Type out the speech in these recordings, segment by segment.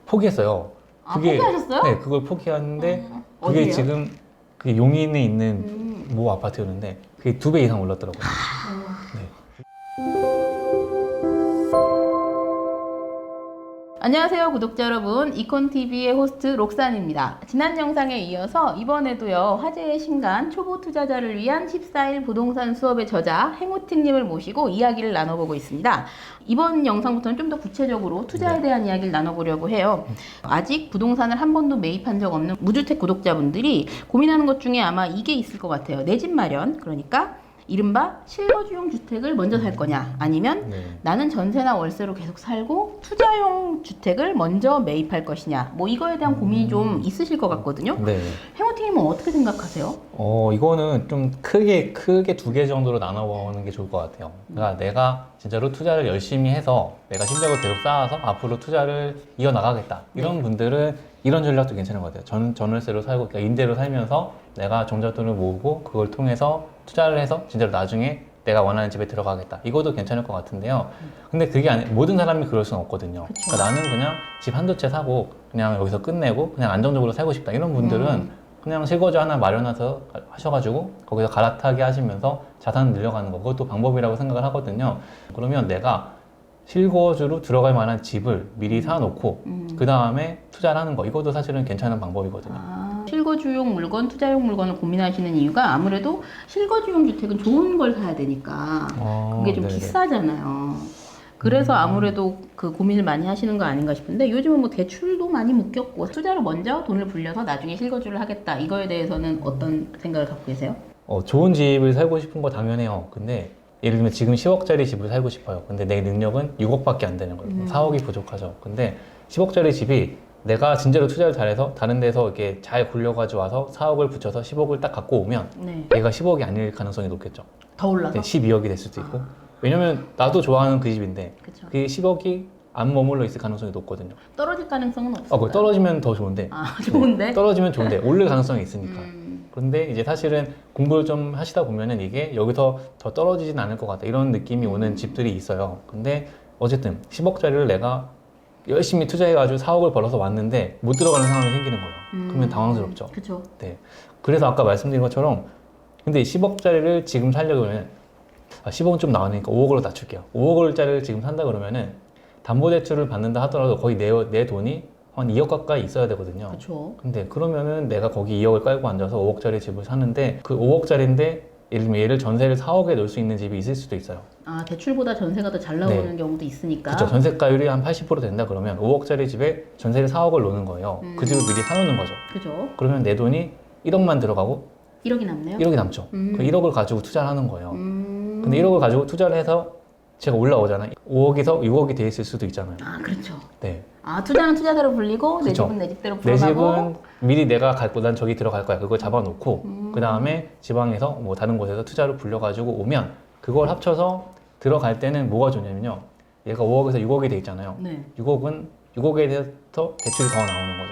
포기했어요. 아, 포기하셨어요? 네, 그걸 포기하는데 그게 어디예요? 지금 그 용인에 있는 모 아파트였는데 그게 2배 이상 올랐더라고요. 네. 안녕하세요 구독자 여러분, 이콘TV의 호스트 록산입니다. 지난 영상에 이어서 이번에도요 화제의 신간 초보 투자자를 위한 14일 부동산 수업의 저자 해무팅님을 모시고 이야기를 나눠보고 있습니다. 이번 영상부터는 좀 더 구체적으로 투자에 대한 이야기를 나눠보려고 해요. 아직 부동산을 한 번도 매입한 적 없는 무주택 구독자분들이 고민하는 것 중에 아마 이게 있을 것 같아요. 내 집 마련, 그러니까 이른바 실거주용 주택을 먼저 살 거냐, 아니면 나는 전세나 월세로 계속 살고 투자용 주택을 먼저 매입할 것이냐, 뭐 이거에 대한 고민이 좀 있으실 것 같거든요. 네. 해모팀님은 어떻게 생각하세요? 이거는 좀 크게 2개 정도로 나눠보는 게 좋을 것 같아요. 그러니까 내가 진짜로 투자를 열심히 해서 내가 실력을 계속 쌓아서 앞으로 투자를 이어나가겠다. 이런 분들은 이런 전략도 괜찮은 것 같아요. 전월세로 살고, 그러니까 임대로 살면서 내가 종잣돈을 모으고 그걸 통해서 투자를 해서 진짜로 나중에 내가 원하는 집에 들어가겠다. 이것도 괜찮을 것 같은데요. 근데 그게 모든 사람이 그럴 수는 없거든요. 그러니까 나는 그냥 집 한두 채 사고 그냥 여기서 끝내고 그냥 안정적으로 살고 싶다. 이런 분들은 그냥 실거주 하나 마련해서 하셔가지고 거기서 갈아타게 하시면서 자산을 늘려가는 거, 그것도 방법이라고 생각을 하거든요. 그러면 내가 실거주로 들어갈 만한 집을 미리 사놓고 그 다음에 투자를 하는 거, 이것도 사실은 괜찮은 방법이거든요. 실거주용 물건, 투자용 물건을 고민하시는 이유가 아무래도 실거주용 주택은 좋은 걸 사야 되니까 그게 좀 네네. 비싸잖아요. 그래서 아무래도 그 고민을 많이 하시는 거 아닌가 싶은데, 요즘은 뭐 대출도 많이 묶였고 투자로 먼저 돈을 불려서 나중에 실거주를 하겠다, 이거에 대해서는 어떤 생각을 갖고 계세요? 좋은 집을 살고 싶은 거 당연해요. 근데 예를 들면 지금 10억짜리 집을 살고 싶어요. 근데 내 능력은 6억밖에 안 되는 거예요. 4억이 부족하죠. 근데 10억짜리 집이 내가 진짜로 투자를 잘해서 다른 데서 이렇게 잘 굴려가지고 와서 4억을 붙여서 10억을 딱 갖고 오면 얘가 10억이 아닐 가능성이 높겠죠. 더 올라서? 12억이 될 수도 있고. 왜냐면 나도 좋아하는 그 집인데 그 10억이 안 머물러 있을 가능성이 높거든요. 떨어질 가능성은 없어요? 떨어지면 더 좋은데. 좋은데? 네, 떨어지면 좋은데 오를 가능성이 있으니까. 그런데 이제 사실은 공부를 좀 하시다 보면은 이게 여기서 더 떨어지진 않을 것 같다, 이런 느낌이 오는 집들이 있어요. 근데 어쨌든 10억짜리를 내가 열심히 투자해가지고 4억을 벌어서 왔는데 못 들어가는 상황이 생기는 거예요. 그러면 당황스럽죠. 그쵸. 네. 그래서 아까 말씀드린 것처럼, 근데 10억짜리를 지금 살려면 10억은 좀 나오니까 5억으로 낮출게요. 5억짜리를 지금 산다 그러면은 담보대출을 받는다 하더라도 거의 내 돈이 한 2억 가까이 있어야 되거든요. 그쵸. 근데 그러면은 내가 거기 2억을 깔고 앉아서 5억짜리 집을 사는데, 그 5억짜리인데 예를 들면 얘를 전세를 4억에 넣을 수 있는 집이 있을 수도 있어요. 대출보다 전세가 더 잘 나오는 경우도 있으니까. 그렇죠. 전세가율이 한 80% 된다 그러면 5억짜리 집에 전세를 4억을 놓는 거예요. 그 집을 미리 사놓는 거죠. 그죠. 그러면 내 돈이 1억만 들어가고 1억이 남네요? 1억이 남죠. 그 1억을 가지고 투자를 하는 거예요. 근데 1억을 가지고 투자를 해서 제가 올라오잖아요. 5억에서 6억이 돼 있을 수도 있잖아요. 그렇죠. 네. 투자는 투자대로 불리고 내 그쵸. 집은 내 집대로 내 불어나고. 집은 미리 내가 난 저기 들어갈 거야. 그걸 잡아놓고 그 다음에 지방에서 뭐 다른 곳에서 투자를 불려가지고 오면 그걸 합쳐서 들어갈 때는 뭐가 좋냐면요. 얘가 5억에서 6억이 돼 있잖아요. 6억에 대해서 대출이 더 나오는 거죠.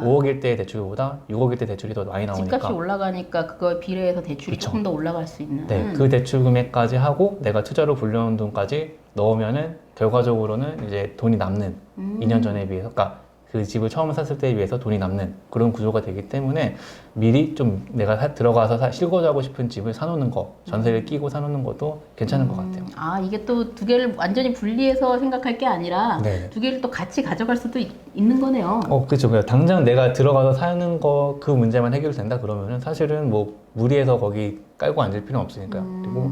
5억일 때 대출보다 6억일 때 대출이 더 많이 나오니까. 집값이 올라가니까 그거에 비례해서 대출이 조금 더 올라갈 수 있는. 네, 그 대출 금액까지 하고 내가 투자로 불려놓은 돈까지 넣으면은 결과적으로는 이제 돈이 남는 2년 전에 비해서, 그러니까 그 집을 처음 샀을 때에 비해서 돈이 남는 그런 구조가 되기 때문에 미리 좀 내가 들어가서 실거주하고 싶은 집을 사놓는 거, 전세를 끼고 사놓는 것도 괜찮은 것 같아요. 이게 또 두 개를 완전히 분리해서 생각할 게 아니라 두 개를 또 같이 가져갈 수도 있는 거네요. 그렇죠. 그냥 당장 내가 들어가서 사는 거 그 문제만 해결된다 그러면은 사실은 뭐 무리해서 거기 깔고 앉을 필요는 없으니까요. 그리고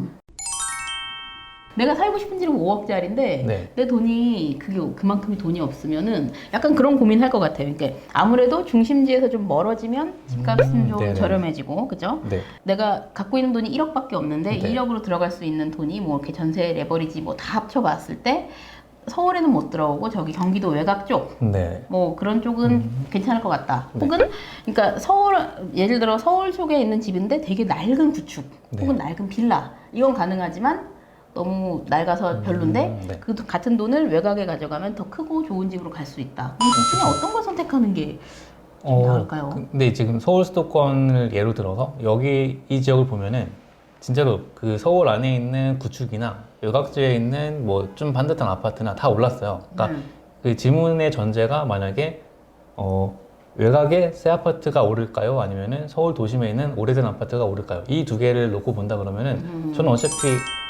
내가 살고 싶은 집은 5억짜리인데 내 돈이 그만큼의 돈이 없으면은 약간 그런 고민할 것 같아요. 그러니까 아무래도 중심지에서 좀 멀어지면 집값은 좀 저렴해지고, 그죠? 내가 갖고 있는 돈이 1억밖에 없는데 1억으로 들어갈 수 있는 돈이 뭐 이렇게 전세, 레버리지 뭐 다 합쳐봤을 때 서울에는 못 들어오고 저기 경기도 외곽 쪽, 뭐 그런 쪽은 괜찮을 것 같다. 혹은 그러니까 예를 들어 서울 속에 있는 집인데 되게 낡은 구축, 혹은 낡은 빌라, 이건 가능하지만 너무 낡아서 별론데 그 같은 돈을 외곽에 가져가면 더 크고 좋은 집으로 갈 수 있다. 둘 중에 어떤 걸 선택하는 게 좀 나을까요? 근데 지금 서울 수도권을 예로 들어서 여기 이 지역을 보면은 진짜로 그 서울 안에 있는 구축이나 외곽지에 있는 뭐 좀 반듯한 아파트나 다 올랐어요. 그러니까 그 질문의 전제가 만약에 외곽에 새 아파트가 오를까요? 아니면은 서울 도심에 있는 오래된 아파트가 오를까요? 이 두 개를 놓고 본다 그러면은 저는 어차피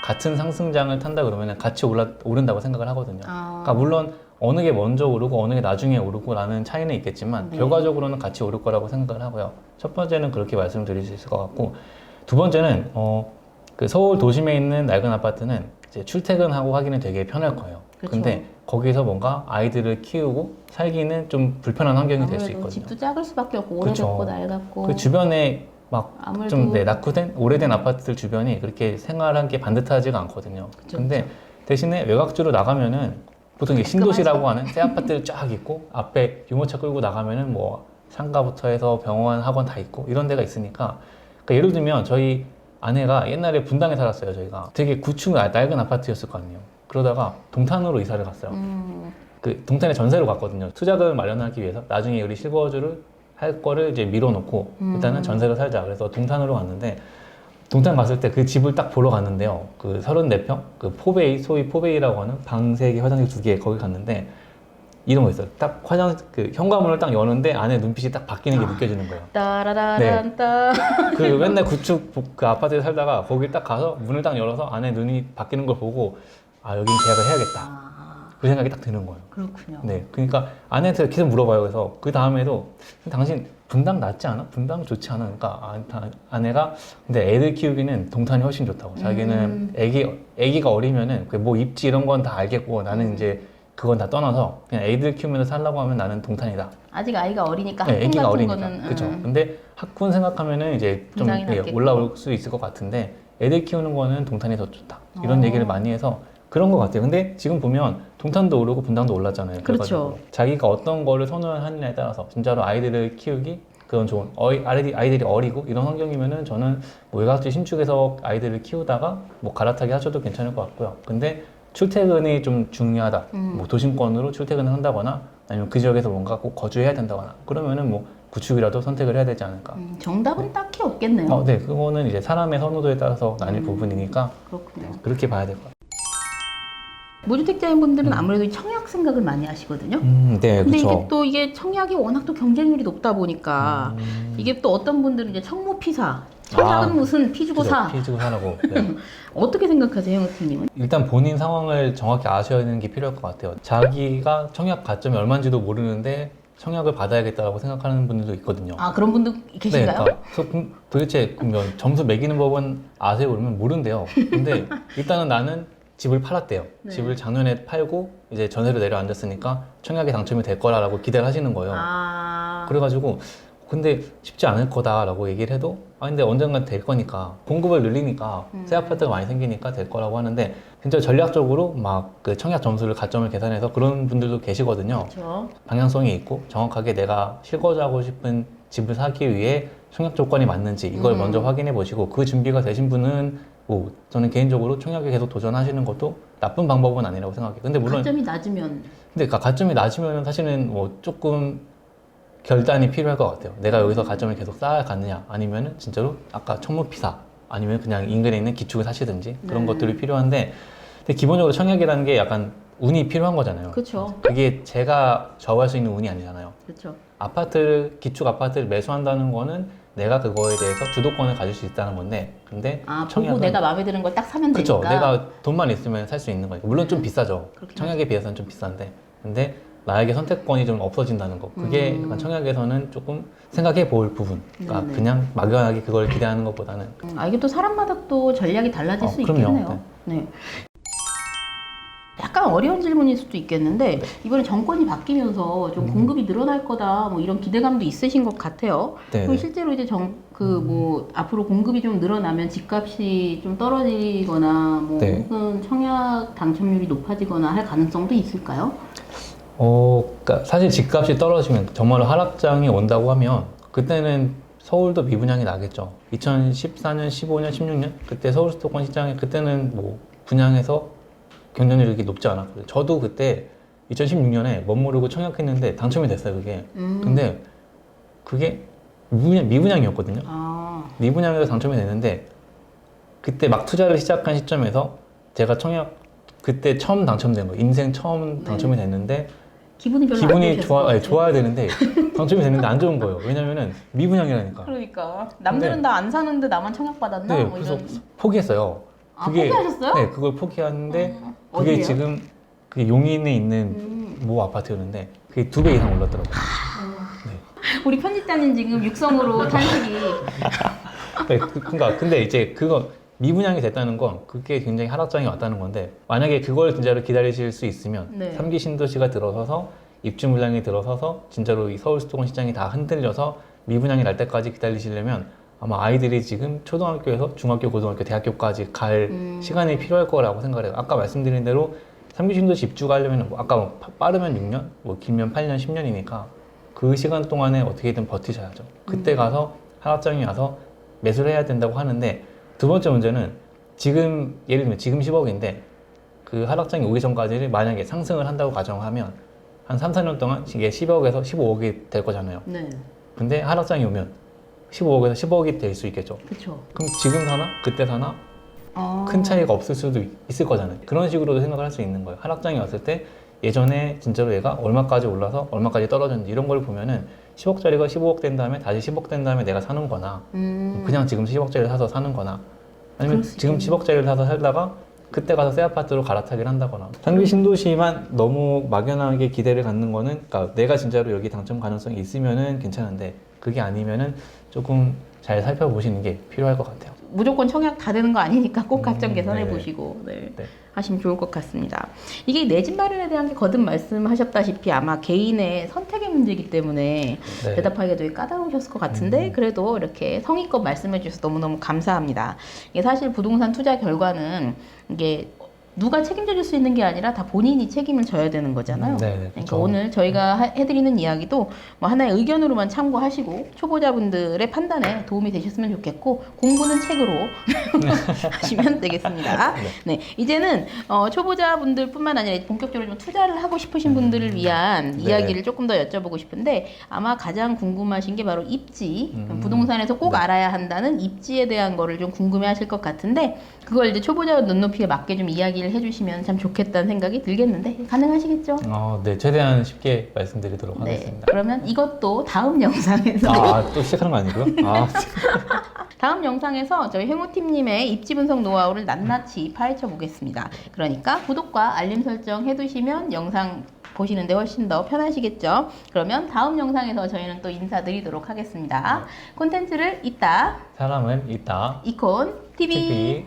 같은 상승장을 탄다 그러면은 같이 오른다고 생각을 하거든요. 그러니까 물론 어느 게 먼저 오르고 어느 게 나중에 오르고 라는 차이는 있겠지만 네. 결과적으로는 같이 오를 거라고 생각을 하고요. 첫 번째는 그렇게 말씀드릴 수 있을 것 같고, 두 번째는 그 서울 도심에 있는 낡은 아파트는 이제 출퇴근하고 하기는 되게 편할 거예요. 그쵸. 근데 거기서 뭔가 아이들을 키우고 살기는 좀 불편한 환경이 될 수 아무래도 있거든요. 집도 작을 수밖에 없고 오래됐고 그쵸. 낡았고 그 주변에 막 아무래도 좀 낙후된 오래된 아파트들 주변이 그렇게 생활한 게 반듯하지가 않거든요. 그쵸, 근데 대신에 외곽주로 나가면은 보통 이게 신도시라고 하는 새 아파트들 쫙 있고 앞에 유모차 끌고 나가면은 뭐 상가부터 해서 병원, 학원 다 있고 이런 데가 있으니까, 그러니까 예를 들면 저희 아내가 옛날에 분당에 살았어요. 저희가 되게 구축 낡은 아파트였을 거 아니에요. 그러다가 동탄으로 이사를 갔어요. 그 동탄에 전세로 갔거든요. 투자금을 마련하기 위해서 나중에 우리 실거주를 할 거를 이제 밀어놓고 일단은 전세로 살자. 그래서 동탄으로 갔는데, 동탄 갔을 때 그 집을 딱 보러 갔는데요. 그 34평, 그 포베이, 소위 포베이라고 하는 방 3개, 화장실 2개 거기 갔는데 이런 거 있어요. 딱 그 현관문을 딱 여는데 안에 눈빛이 딱 바뀌는 게 느껴지는 거예요. 따라라란따. 그 맨날 구축 그 아파트에 살다가 거기 딱 가서 문을 딱 열어서 안에 눈이 바뀌는 걸 보고 아, 여긴 계약을 해야겠다. 그 생각이 딱 드는 거예요. 그렇군요. 네, 그러니까 아내한테 계속 물어봐요. 그래서 그 다음에도 당신 분당 낫지 않아? 분당 좋지 않아? 그러니까 아내가 근데 애들 키우기는 동탄이 훨씬 좋다고. 자기는 애기가 어리면은 그 뭐 입지 이런 건 다 알겠고 나는 이제 그건 다 떠나서 그냥 애들 키우면서 살라고 하면 나는 동탄이다. 아직 아이가 어리니까 네, 학군 애기가 같은 어리니까. 거는 그렇죠. 근데 학군 생각하면은 이제 좀 분당이 낫겠고. 올라올 수 있을 것 같은데 애들 키우는 거는 동탄이 더 좋다. 이런 얘기를 많이 해서 그런 것 같아요. 근데 지금 보면 동탄도 오르고 분당도 올랐잖아요. 그렇죠. 그래가지고 자기가 어떤 거를 선호하느냐에 따라서 진짜로 아이들을 키우기 그건 좋은 아이들이 어리고 이런 환경이면은 저는 뭐 외곽지 신축에서 아이들을 키우다가 뭐 갈아타기 하셔도 괜찮을 것 같고요. 근데 출퇴근이 좀 중요하다. 뭐 도심권으로 출퇴근을 한다거나 아니면 그 지역에서 뭔가 꼭 거주해야 된다거나 그러면은 뭐 구축이라도 선택을 해야 되지 않을까. 정답은 딱히 없겠네요. 네, 그거는 이제 사람의 선호도에 따라서 나뉠 부분이니까 그렇군요. 그렇게 봐야 될 것 같아요. 무주택자인 분들은 아무래도 청약 생각을 많이 하시거든요. 네, 근데 그렇죠. 이게 또 이게 청약이 워낙 또 경쟁률이 높다 보니까 이게 또 어떤 분들은 이제 청모피사, 청약은 무슨 피 주고 사. 피 주고 사라고. 네. 어떻게 생각하세요, 형수님은? 일단 본인 상황을 정확히 아셔야 되는 게 필요할 것 같아요. 자기가 청약 가점이 얼마인지도 모르는데 청약을 받아야겠다라고 생각하는 분들도 있거든요. 아, 그런 분도 계신가요? 네, 그러니까 도대체 그러면 점수 매기는 법은 아세요? 그러면 모른대요. 근데 일단은 나는 집을 팔았대요. 네. 집을 작년에 팔고 이제 전세로 내려앉았으니까 청약에 당첨이 될 거라고 기대를 하시는 거예요. 그래가지고 근데 쉽지 않을 거다라고 얘기를 해도 근데 언젠간 될 거니까 공급을 늘리니까 새 아파트가 많이 생기니까 될 거라고 하는데 진짜 전략적으로 막 그 청약 점수를 가점을 계산해서 그런 분들도 계시거든요. 그렇죠. 방향성이 있고 정확하게 내가 실거주하고 싶은 집을 사기 위해 청약 조건이 맞는지 이걸 먼저 확인해 보시고 그 준비가 되신 분은 뭐 저는 개인적으로 청약에 계속 도전하시는 것도 나쁜 방법은 아니라고 생각해요. 근데 물론 가점이 낮으면 근데 가점이 낮으면 사실은 뭐 조금 결단이 필요할 것 같아요. 내가 여기서 가점을 계속 쌓아가느냐 아니면은 진짜로 아까 청무피사 아니면 그냥 인근에 있는 기축을 사시든지 그런 것들이 필요한데 근데 기본적으로 청약이라는 게 약간 운이 필요한 거잖아요. 그렇죠. 그게 제가 좌우할 수 있는 운이 아니잖아요. 그렇죠. 기축 아파트를 매수한다는 거는 내가 그거에 대해서 주도권을 가질 수 있다는 건데 근데 보고 내가 마음에 드는 걸 딱 사면 그쵸, 되니까. 내가 돈만 있으면 살 수 있는 거니까 물론 좀 비싸죠. 그렇긴 청약에 비해서는 좀 비싼데 근데 나에게 선택권이 좀 없어진다는 거 그게 약간 청약에서는 조금 생각해 볼 부분. 그러니까 네네. 그냥 막연하게 그걸 기대하는 것보다는 이게 또 사람마다 또 전략이 달라질 수 그럼요. 있겠네요. 네. 약간 어려운 질문일 수도 있겠는데 이번에 정권이 바뀌면서 좀 공급이 늘어날 거다 뭐 이런 기대감도 있으신 것 같아요. 네. 그럼 실제로 이제 뭐 앞으로 공급이 좀 늘어나면 집값이 좀 떨어지거나 뭐 네. 혹은 청약 당첨률이 높아지거나 할 가능성도 있을까요? 그러니까 사실 집값이 떨어지면 정말로 하락장이 온다고 하면 그때는 서울도 미분양이 나겠죠. 2014년, 15년, 16년 그때 서울 수도권 시장에 그때는 뭐 분양해서 경쟁률이 그렇게 높지 않았거든요. 저도 그때 2016년에 멋모르고 청약했는데 당첨이 됐어요, 그게. 근데 그게 미분양이었거든요. 미분양에서 당첨이 됐는데 그때 막 투자를 시작한 시점에서 제가 청약 그때 처음 당첨된 거예요. 인생 처음 당첨이 됐는데 기분이 별로 안 기분이 좋으셨을 것 같아요. 좋아야 되는데 당첨이 됐는데 안 좋은 거예요. 왜냐면은 미분양이라니까. 그러니까 남들은 다 안 사는데 나만 청약 받았나? 네, 뭐 그래서 이런. 포기했어요. 포기하셨어요? 네, 그걸 포기하는데 그게 어디예요? 지금 그 용인에 있는 모 아파트였는데 그게 2배 이상 올랐더라고요. 우리 편집자님 지금 육성으로 탄식이. 네, 그러니까 근데 이제 그거 미분양이 됐다는 건 그게 굉장히 하락장이 왔다는 건데 만약에 그걸 진짜로 기다리실 수 있으면 네. 3기 신도시가 들어서서 입주 물량이 들어서서 진짜로 이 서울 수도권 시장이 다 흔들려서 미분양이 날 때까지 기다리시려면 아마 아이들이 지금 초등학교에서 중학교, 고등학교, 대학교까지 갈 시간이 필요할 거라고 생각을 해요. 아까 말씀드린 대로 3기 신도시 입주가 하려면 뭐 아까 뭐 빠르면 6년, 뭐 길면 8년, 10년이니까 그 시간 동안에 어떻게든 버티셔야죠. 그때 가서 하락장이 와서 매수를 해야 된다고 하는데 두 번째 문제는 지금 예를 들면 지금 10억인데 그 하락장이 오기 전까지를 만약에 상승을 한다고 가정하면 한 3, 4년 동안 이게 10억에서 15억이 될 거잖아요. 네. 근데 하락장이 오면 15억에서 10억이 될 수 있겠죠. 그렇죠. 그럼 지금 사나? 그때 사나? 큰 차이가 없을 수도 있을 거잖아요. 그런 식으로도 생각을 할 수 있는 거예요. 하락장이 왔을 때 예전에 진짜로 얘가 얼마까지 올라서 얼마까지 떨어졌는지 이런 걸 보면은 10억짜리가 15억 된 다음에 다시 10억 된 다음에 내가 사는 거나 그냥 지금 10억짜리를 사서 사는 거나 아니면 지금 10억짜리를 사서 살다가 그때 가서 새 아파트로 갈아타기를 한다거나. 상기 신도시만 너무 막연하게 기대를 갖는 거는 그러니까 내가 진짜로 여기 당첨 가능성이 있으면은 괜찮은데 그게 아니면은 조금 잘 살펴보시는 게 필요할 것 같아요. 무조건 청약 다 되는 거 아니니까 꼭 가점 계산해 네. 보시고 네. 네. 하시면 좋을 것 같습니다. 이게 내 집 마련에 대한 게 거듭 말씀하셨다시피 아마 개인의 선택의 문제이기 때문에 네. 대답하기가 되게 까다로우셨을 것 같은데 그래도 이렇게 성의껏 말씀해 주셔서 너무너무 감사합니다. 이게 사실 부동산 투자 결과는 이게 누가 책임져 줄 수 있는 게 아니라 다 본인이 책임을 져야 되는 거잖아요. 네, 그러니까 그렇죠. 오늘 저희가 해드리는 이야기도 뭐 하나의 의견으로만 참고하시고 초보자분들의 판단에 도움이 되셨으면 좋겠고 공부는 책으로 하시면 되겠습니다. 네, 이제는 초보자분들뿐만 아니라 본격적으로 좀 투자를 하고 싶으신 분들을 위한 네. 이야기를 조금 더 여쭤보고 싶은데 아마 가장 궁금하신 게 바로 입지, 부동산에서 꼭 네. 알아야 한다는 입지에 대한 거를 좀 궁금해하실 것 같은데 그걸 이제 초보자 눈높이에 맞게 좀 이야기를 해주시면 참 좋겠다는 생각이 들겠는데 가능하시겠죠? 네, 최대한 쉽게 말씀드리도록 네. 하겠습니다. 그러면 이것도 다음 영상에서 또 시작하는 거 아니고요? 다음 영상에서 저희 행호팀님의 입지 분석 노하우를 낱낱이 파헤쳐 보겠습니다. 그러니까 구독과 알림 설정 해두시면 영상 보시는데 훨씬 더 편하시겠죠? 그러면 다음 영상에서 저희는 또 인사드리도록 하겠습니다. 콘텐츠를 잇다 사람은 있다. 이콘 TV. TV.